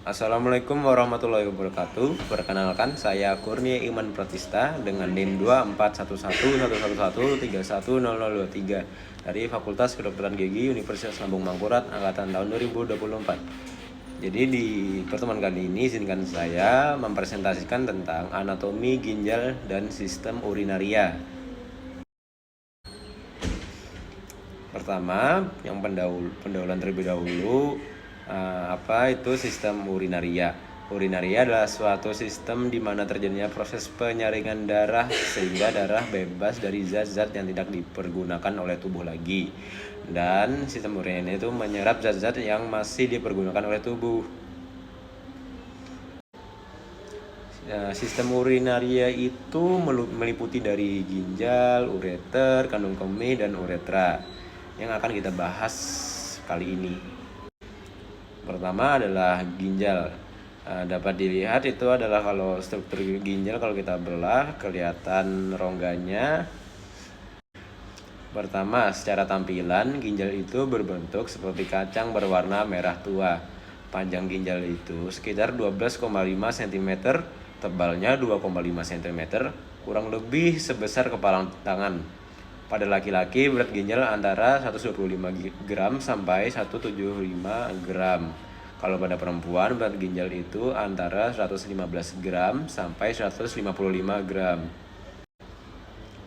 Assalamualaikum warahmatullahi wabarakatuh. Perkenalkan, saya Kurnia Iman Pratista dengan NIM 241111313023 dari Fakultas Kedokteran Gigi Universitas Lambung Mangkurat angkatan tahun 2024. Jadi di pertemuan kali ini izinkan saya mempresentasikan tentang anatomi ginjal dan sistem urinaria. Pertama, yang pendahuluan terlebih dahulu, apa itu sistem urinaria? Urinaria adalah suatu sistem di mana terjadinya proses penyaringan darah sehingga darah bebas dari zat-zat yang tidak dipergunakan oleh tubuh lagi. Dan sistem urinaria itu menyerap zat-zat yang masih dipergunakan oleh tubuh. Sistem urinaria itu meliputi dari ginjal, ureter, kandung kemih, dan uretra yang akan kita bahas kali ini. Pertama adalah ginjal. Dapat dilihat itu adalah kalau struktur ginjal kalau kita belah kelihatan rongganya. Pertama, secara tampilan ginjal itu berbentuk seperti kacang berwarna merah tua. Panjang ginjal itu sekitar 12,5 cm, tebalnya 2,5 cm, kurang lebih sebesar kepala tangan. Pada laki-laki berat ginjal antara 125 gram sampai 175 gram. Kalau pada perempuan berat ginjal itu antara 115 gram sampai 155 gram.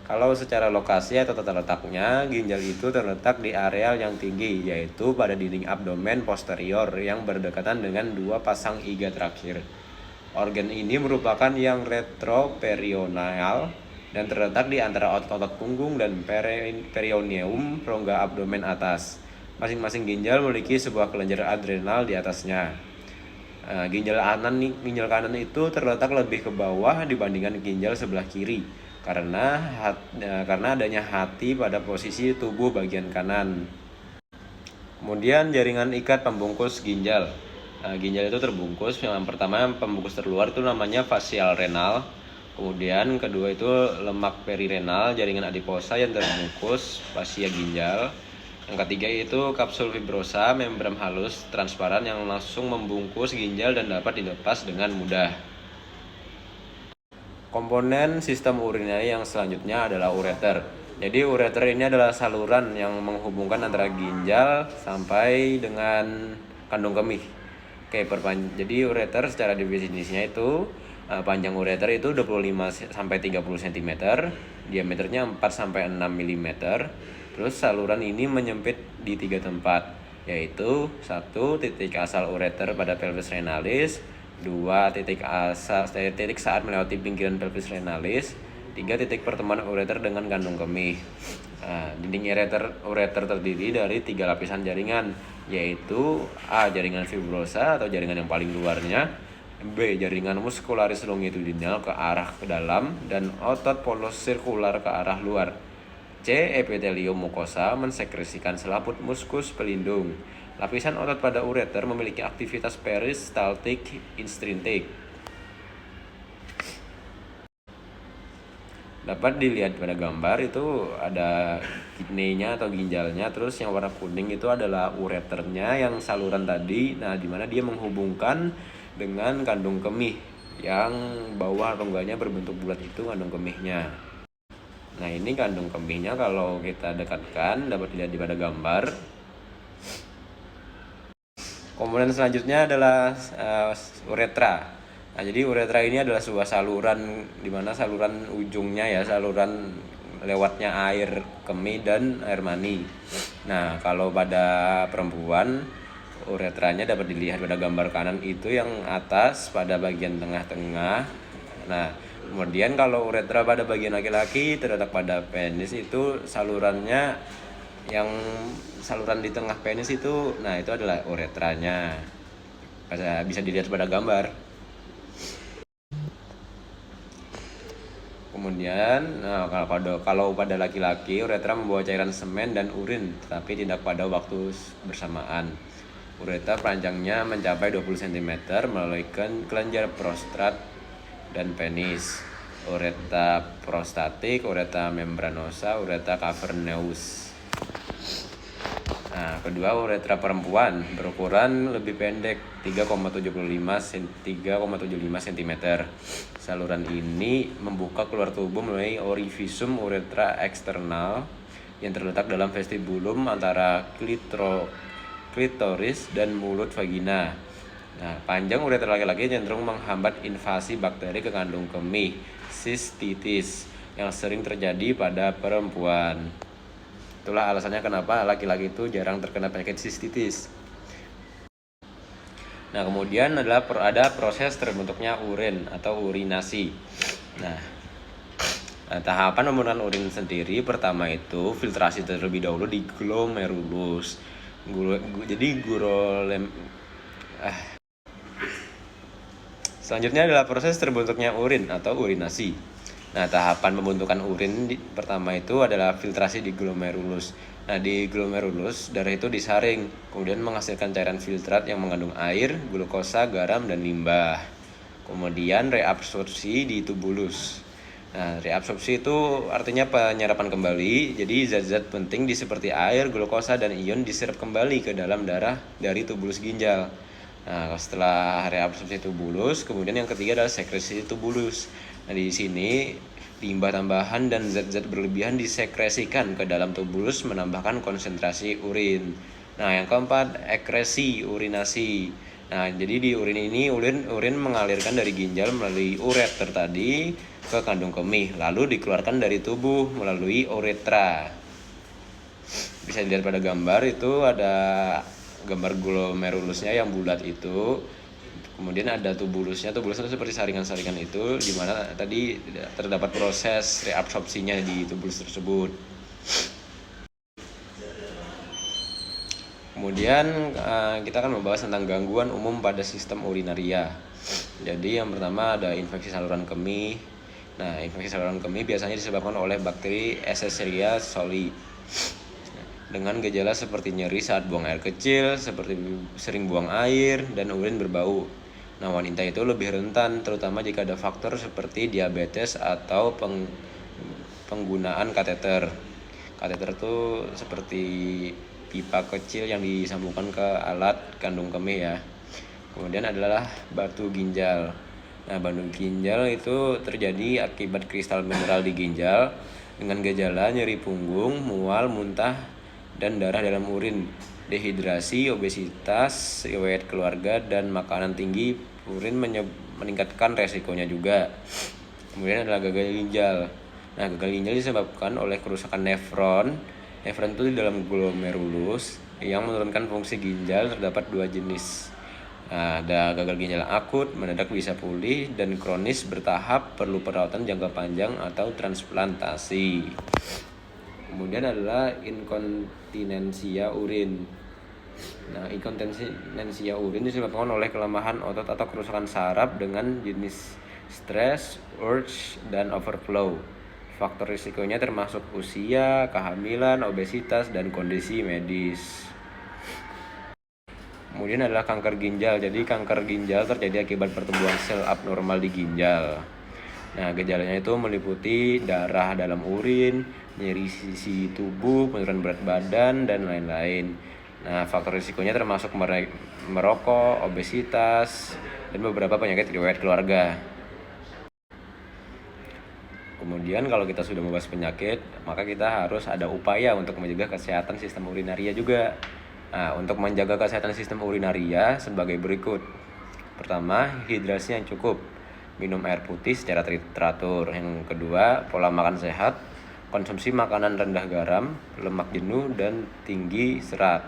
Kalau secara lokasi atau tata letaknya, ginjal itu terletak di areal yang tinggi, yaitu pada dinding abdomen posterior yang berdekatan dengan dua pasang iga terakhir. Organ ini merupakan yang retroperitoneal dan terletak di antara otot-otot punggung dan perioneum rongga abdomen atas. Masing-masing ginjal memiliki sebuah kelenjar adrenal di atasnya. Ginjal kanan itu terletak lebih ke bawah dibandingkan ginjal sebelah kiri karena adanya hati pada posisi tubuh bagian kanan. Kemudian jaringan ikat pembungkus ginjal. Ginjal itu terbungkus. Yang pertama pembungkus terluar itu namanya fascial renal. Kemudian kedua itu lemak perirenal, jaringan adiposa yang terbungkus fascia ginjal. Yang ketiga itu kapsul fibrosa, membran halus transparan yang langsung membungkus ginjal dan dapat dilepas dengan mudah. Komponen sistem urinaria yang selanjutnya adalah ureter. Jadi ureter ini adalah saluran yang menghubungkan antara ginjal sampai dengan kandung kemih. Jadi ureter secara definisinya itu panjang ureter itu 25 sampai 30 cm, diameternya 4 sampai 6 mm. Terus saluran ini menyempit di 3 tempat, yaitu 1 titik asal ureter pada pelvis renalis, 2 titik saat melewati pinggiran pelvis renalis, 3 titik pertemuan ureter dengan kandung kemih. Dinding ureter terdiri dari 3 lapisan jaringan, yaitu A. jaringan fibrosa atau jaringan yang paling luarnya, B. jaringan muscularis longitudinal ke arah ke dalam dan otot polos sirkular ke arah luar, C. epitelium mukosa mensekresikan selaput muskus pelindung. Lapisan otot pada ureter memiliki aktivitas peristaltik instrintik. Dapat dilihat pada gambar itu ada kidney-nya atau ginjalnya, terus yang warna kuning itu adalah ureternya yang saluran tadi. Nah, di mana dia menghubungkan dengan kandung kemih yang bawah rongganya berbentuk bulat itu kandung kemihnya. Nah, ini kandung kemihnya kalau kita dekatkan dapat dilihat di pada gambar. Komponen selanjutnya adalah uretra. Nah, jadi uretra ini adalah sebuah saluran di mana saluran ujungnya ya, saluran lewatnya air kemih dan air mani. Nah, kalau pada perempuan uretranya dapat dilihat pada gambar kanan itu yang atas pada bagian tengah-tengah. Nah, kemudian kalau uretra pada bagian laki-laki terletak pada penis itu salurannya yang saluran di tengah penis itu, nah itu adalah uretranya. Bisa dilihat pada gambar. Kemudian, kalau pada laki-laki uretra membawa cairan semen dan urin, tetapi tidak pada waktu bersamaan. Uretra panjangnya mencapai 20 cm melalui kelenjar prostat dan penis. Uretra prostatik, uretra membranosa, uretra caverneus. Nah, kedua uretra perempuan berukuran lebih pendek 3,75 cm. Saluran ini membuka keluar tubuh melalui orificium uretra eksternal yang terletak dalam vestibulum antara klitoris dan mulut vagina. Nah, panjang uretra laki-laki cenderung menghambat invasi bakteri ke kandung kemih, sistitis, yang sering terjadi pada perempuan. Itulah alasannya kenapa laki-laki itu jarang terkena penyakit sistitis. Nah, kemudian ada proses terbentuknya urin atau urinasi. Nah, tahapan pembunuhan urin sendiri pertama itu filtrasi terlebih dahulu di glomerulus. Selanjutnya adalah proses terbentuknya urin atau urinasi. Nah, tahapan pembentukan urin pertama itu adalah filtrasi di glomerulus. Nah, di glomerulus darah itu disaring, kemudian menghasilkan cairan filtrat yang mengandung air, glukosa, garam, dan limbah. Kemudian reabsorpsi di tubulus. Nah, reabsorpsi itu artinya penyerapan kembali. Jadi zat-zat penting seperti air, glukosa, dan ion diserap kembali ke dalam darah dari tubulus ginjal. Nah, setelah reabsorpsi tubulus, kemudian yang ketiga adalah sekresi tubulus. Nah, di sini limbah tambahan dan zat-zat berlebihan disekresikan ke dalam tubulus menambahkan konsentrasi urin. Nah, yang keempat, ekresi urinasi. Nah, jadi di urin ini urin mengalirkan dari ginjal melalui ureter tadi ke kandung kemih, lalu dikeluarkan dari tubuh melalui uretra. Bisa dilihat pada gambar itu ada gambar glomerulusnya yang bulat itu. Kemudian ada tubulusnya itu seperti saringan-saringan itu, di mana tadi terdapat proses reabsorpsinya di tubulus tersebut. Kemudian kita akan membahas tentang gangguan umum pada sistem urinaria. Jadi yang pertama ada infeksi saluran kemih. Nah, infeksi saluran kemih biasanya disebabkan oleh bakteri Escherichia coli. Dengan gejala seperti nyeri saat buang air kecil, seperti sering buang air, dan urin berbau. Nah, wanita itu lebih rentan, terutama jika ada faktor seperti diabetes atau penggunaan kateter. Kateter itu seperti pipa kecil yang disambungkan ke alat kandung kemih ya. Kemudian adalah batu ginjal. Nah, batu ginjal itu terjadi akibat kristal mineral di ginjal dengan gejala nyeri punggung, mual, muntah, dan darah dalam urin, dehidrasi, obesitas, riwayat keluarga, dan makanan tinggi urin meningkatkan resikonya juga. Kemudian adalah gagal ginjal. Nah, gagal ginjal disebabkan oleh kerusakan nefron. Nefron itu di dalam glomerulus yang menurunkan fungsi ginjal. Terdapat dua jenis. Nah, ada gagal ginjal akut, mendadak bisa pulih, dan kronis bertahap, perlu perawatan jangka panjang atau transplantasi. Kemudian adalah inkontinensia urin. Nah, inkontinensia urin disebabkan oleh kelemahan otot atau kerusakan saraf dengan jenis stres, urge, dan overflow. Faktor risikonya termasuk usia, kehamilan, obesitas, dan kondisi medis. Kemudian adalah kanker ginjal. Jadi kanker ginjal terjadi akibat pertumbuhan sel abnormal di ginjal. Nah, gejalanya itu meliputi darah dalam urin, nyeri sisi tubuh, penurunan berat badan, dan lain-lain. Nah, faktor risikonya termasuk merokok, obesitas, dan beberapa penyakit riwayat keluarga. Kemudian kalau kita sudah membahas penyakit, maka kita harus ada upaya untuk menjaga kesehatan sistem urinaria juga. Nah, untuk menjaga kesehatan sistem urinaria sebagai berikut. Pertama, hidrasi yang cukup. Minum air putih secara teratur. Yang kedua, pola makan sehat. Konsumsi makanan rendah garam, lemak jenuh, dan tinggi serat.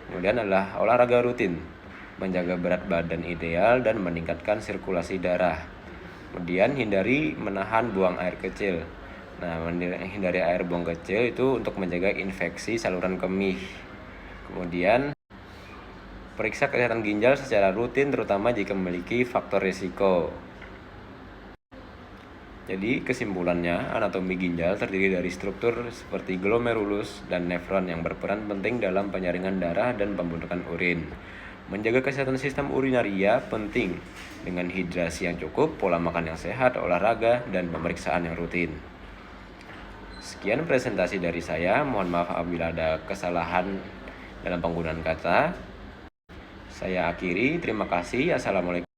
Kemudian adalah olahraga rutin, menjaga berat badan ideal dan meningkatkan sirkulasi darah. Kemudian hindari menahan buang air kecil. Nah, hindari air buang kecil itu untuk menjaga infeksi saluran kemih. Kemudian periksa kesehatan ginjal secara rutin terutama jika memiliki faktor risiko. Jadi kesimpulannya, anatomi ginjal terdiri dari struktur seperti glomerulus dan nefron yang berperan penting dalam penyaringan darah dan pembentukan urin. Menjaga kesehatan sistem urinaria penting dengan hidrasi yang cukup, pola makan yang sehat, olahraga, dan pemeriksaan yang rutin. Sekian presentasi dari saya, mohon maaf apabila ada kesalahan dalam penggunaan kata. Saya akhiri, terima kasih. Assalamualaikum.